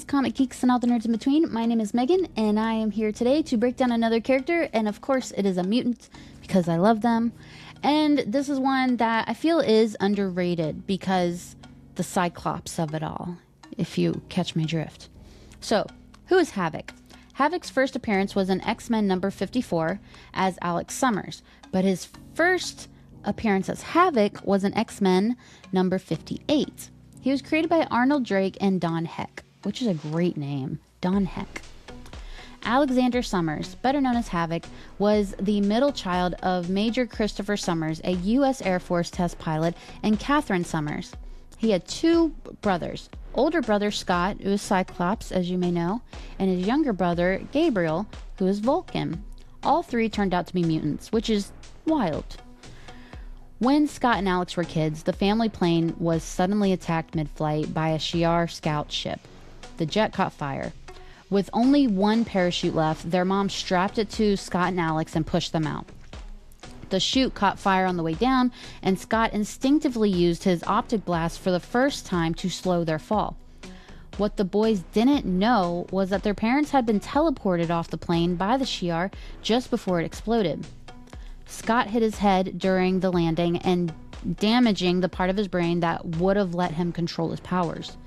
fans, comic geeks, and all the nerds in between. My name is Megan, and I am here today to break down another character, and of course it is a mutant, because I love them. And this is one that I feel is underrated, because the Cyclops of it all, if you catch my drift. So, who is Havok? Havok's first appearance was in X-Men number 54 as Alex Summers, but his first appearance as Havok was in X-Men number 58. He was created by Arnold Drake and Don Heck, which is a great name, Don Heck. Alexander Summers, better known as Havok, was the middle child of Major Christopher Summers, a U.S. Air Force test pilot, and Catherine Summers. He had two brothers. Older brother Scott, who is Cyclops, as you may know, and his younger brother Gabriel, who is Vulcan. All three turned out to be mutants, which is wild. When Scott and Alex were kids, the family plane was suddenly attacked mid-flight by a Shi'ar scout ship. The jet caught fire. With only one parachute left, their mom strapped it to Scott and Alex and pushed them out. The chute caught fire on the way down, and Scott instinctively used his optic blast for the first time to slow their fall. What the boys didn't know was that their parents had been teleported off the plane by the Shi'ar just before it exploded. Scott hit his head during the landing and damaging the part of his brain that would have let him control his powers.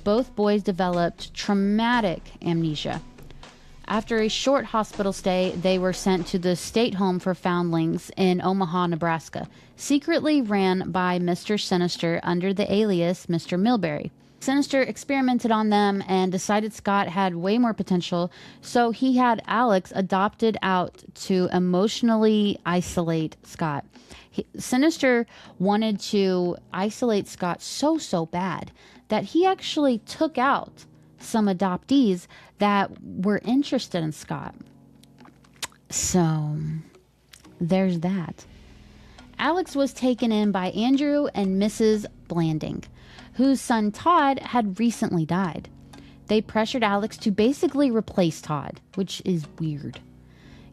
Both boys developed traumatic amnesia. After a short hospital stay, they were sent to the State Home for Foundlings in Omaha, Nebraska, secretly ran by Mr. Sinister under the alias Mr. Milbury. Sinister experimented on them and decided Scott had way more potential, so he had Alex adopted out to emotionally isolate Scott. Sinister wanted to isolate Scott so bad that he actually took out some adoptees that were interested in Scott. So, there's that. Alex was taken in by Andrew and Mrs. Blanding, whose son Todd had recently died. They pressured Alex to basically replace Todd, which is weird.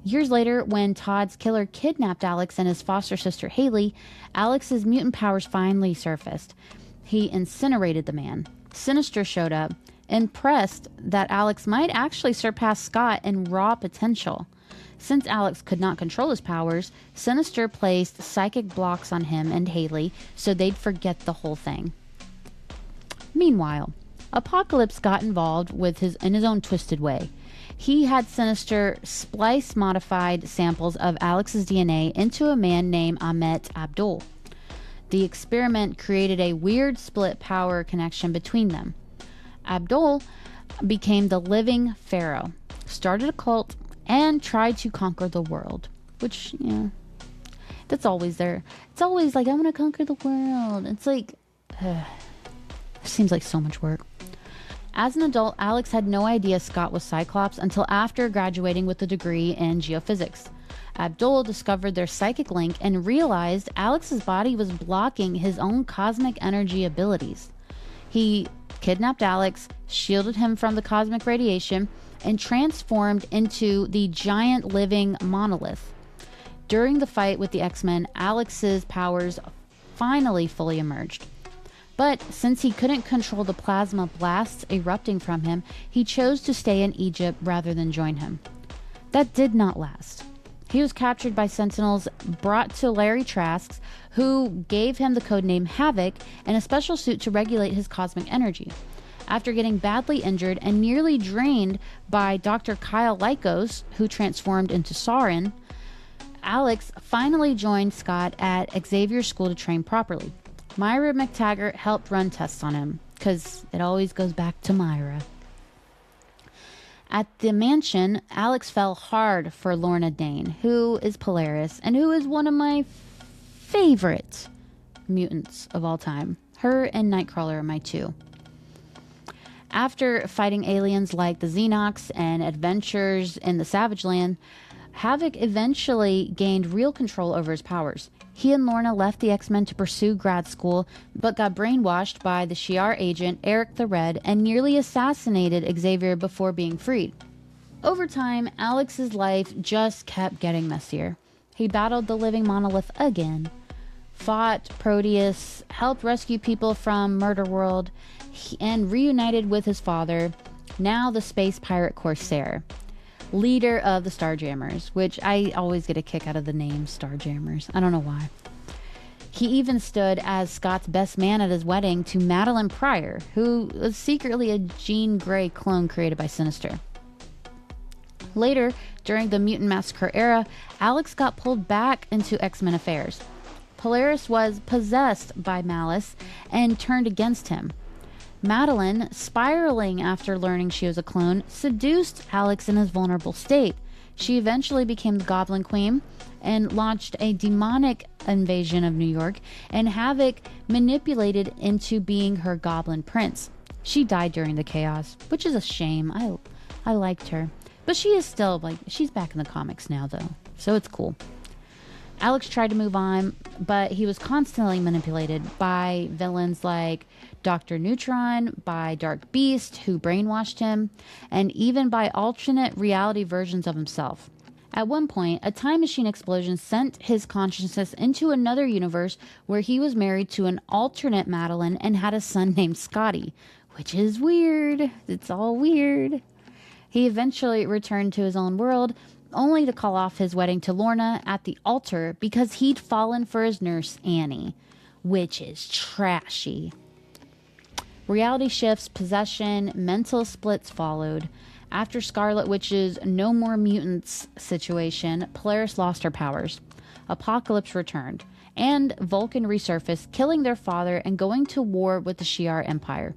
Years later, when Todd's killer kidnapped Alex and his foster sister Haley, Alex's mutant powers finally surfaced. He incinerated the man. Sinister showed up, impressed that Alex might actually surpass Scott in raw potential. Since Alex could not control his powers, Sinister placed psychic blocks on him and Haley so they'd forget the whole thing. Meanwhile, Apocalypse got involved in his own twisted way. He had Sinister splice modified samples of Alex's DNA into a man named Ahmet Abdul. The experiment created a weird split power connection between them. Abdul became the living pharaoh, started a cult, and tried to conquer the world. Which, that's always there. It's always like, I want to conquer the world. It's like, seems like so much work. As an adult, Alex had no idea Scott was Cyclops until after graduating with a degree in geophysics. Abdul discovered their psychic link and realized Alex's body was blocking his own cosmic energy abilities. He kidnapped Alex, shielded him from the cosmic radiation, and transformed into the giant living monolith. During the fight with the X-Men, Alex's powers finally fully emerged. But since he couldn't control the plasma blasts erupting from him, he chose to stay in Egypt rather than join him. That did not last. He was captured by Sentinels, brought to Larry Trask's, who gave him the codename Havok and a special suit to regulate his cosmic energy. After getting badly injured and nearly drained by Dr. Kyle Lycos, who transformed into Sauron, Alex finally joined Scott at Xavier's school to train properly. Myra McTaggart helped run tests on him, because it always goes back to Myra. At the mansion, Alex fell hard for Lorna Dane, who is Polaris, and who is one of my favorite mutants of all time. Her and Nightcrawler are my two. After fighting aliens like the Xenox and adventures in the Savage Land, Havok eventually gained real control over his powers. He and Lorna left the X-Men to pursue grad school, but got brainwashed by the Shi'ar agent Eric the Red and nearly assassinated Xavier before being freed. Over time, Alex's life just kept getting messier. He battled the living monolith again, fought Proteus, helped rescue people from Murder World, and reunited with his father. now the space pirate Corsair, leader of the Starjammers, which I always get a kick out of the name Starjammers. I don't know why. He even stood as Scott's best man at his wedding to Madeline Pryor, who was secretly a Jean Grey clone created by Sinister. Later, during the Mutant Massacre era, Alex got pulled back into X-Men affairs. Polaris was possessed by malice and turned against him. Madeline, spiraling after learning she was a clone, seduced Alex in his vulnerable state. She eventually became the Goblin Queen and launched a demonic invasion of New York, and Havok manipulated into being her Goblin Prince. She died during the chaos, which is a shame. I liked her. But she is still, she's back in the comics now, though, so it's cool. Alex tried to move on, but he was constantly manipulated by villains like Dr. Neutron, by Dark Beast, who brainwashed him, and even by alternate reality versions of himself. At one point, a time machine explosion sent his consciousness into another universe where he was married to an alternate Madeline and had a son named Scotty, which is weird. It's all weird. He eventually returned to his own world, only to call off his wedding to Lorna at the altar because he'd fallen for his nurse, Annie, which is trashy. Reality shifts, possession, mental splits followed. After Scarlet Witch's no more mutants situation, Polaris lost her powers. Apocalypse returned, and Vulcan resurfaced, killing their father and going to war with the Shi'ar Empire.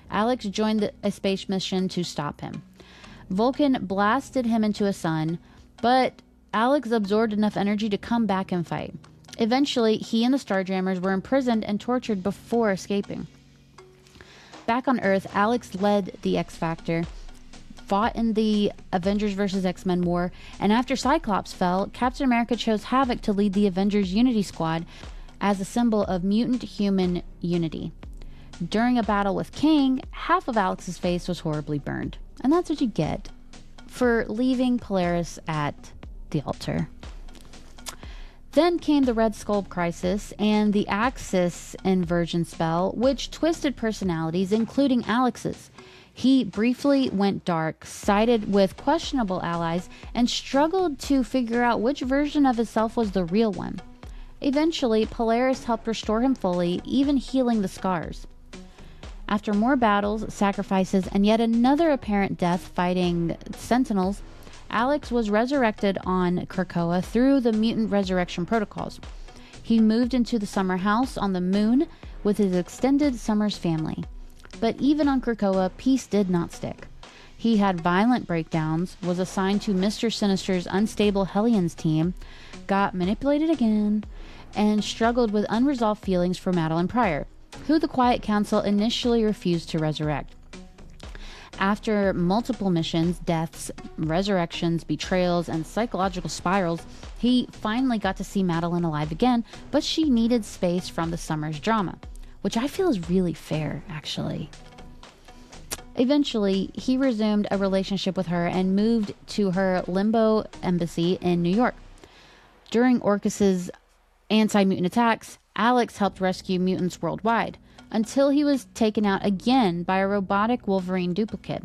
Alex joined a space mission to stop him. Vulcan blasted him into a sun, but Alex absorbed enough energy to come back and fight. Eventually, he and the Starjammers were imprisoned and tortured before escaping. Back on Earth, Alex led the X-Factor, fought in the Avengers vs. X-Men war, and after Cyclops fell, Captain America chose Havok to lead the Avengers Unity Squad as a symbol of mutant-human unity. During a battle with King, half of Alex's face was horribly burned. And that's what you get for leaving Polaris at the altar. Then came the Red Skull crisis and the Axis inversion spell, which twisted personalities, including Alex's. He briefly went dark, sided with questionable allies, and struggled to figure out which version of himself was the real one. Eventually, Polaris helped restore him fully, even healing the scars. After more battles, sacrifices, and yet another apparent death fighting Sentinels, Alex was resurrected on Krakoa through the mutant resurrection protocols. He moved into the summer house on the moon with his extended Summers family. But even on Krakoa, peace did not stick. He had violent breakdowns, was assigned to Mr. Sinister's unstable Hellions team, got manipulated again, and struggled with unresolved feelings for Madeline Pryor, who the Quiet Council initially refused to resurrect. After multiple missions, deaths, resurrections, betrayals, and psychological spirals, he finally got to see Madeline alive again, but she needed space from the Summers drama, which I feel is really fair, actually. Eventually, he resumed a relationship with her and moved to her Limbo embassy in New York. During Orcus's anti-mutant attacks, Alex helped rescue mutants worldwide, until he was taken out again by a robotic Wolverine duplicate.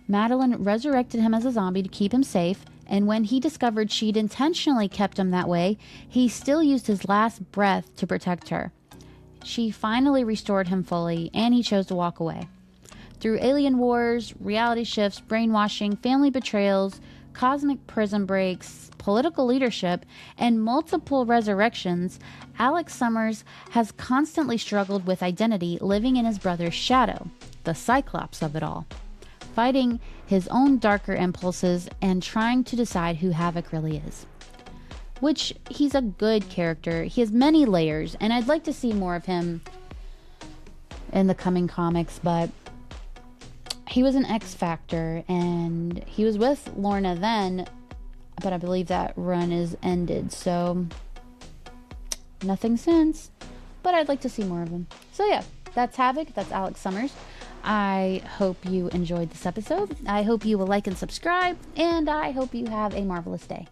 Madeline resurrected him as a zombie to keep him safe, and when he discovered she'd intentionally kept him that way, he still used his last breath to protect her. She finally restored him fully, and he chose to walk away. Through alien wars, reality shifts, brainwashing, family betrayals, cosmic prison breaks, political leadership, and multiple resurrections, Alex Summers has constantly struggled with identity, living in his brother's shadow, the Cyclops of it all, fighting his own darker impulses and trying to decide who Havok really is. Which, he's a good character. He has many layers, and I'd like to see more of him in the coming comics, but he was an X-Factor, and he was with Lorna then, but I believe that run is ended, so nothing since, but I'd like to see more of him. So yeah, that's Havok, that's Alex Summers. I hope you enjoyed this episode. I hope you will like and subscribe, and I hope you have a marvelous day.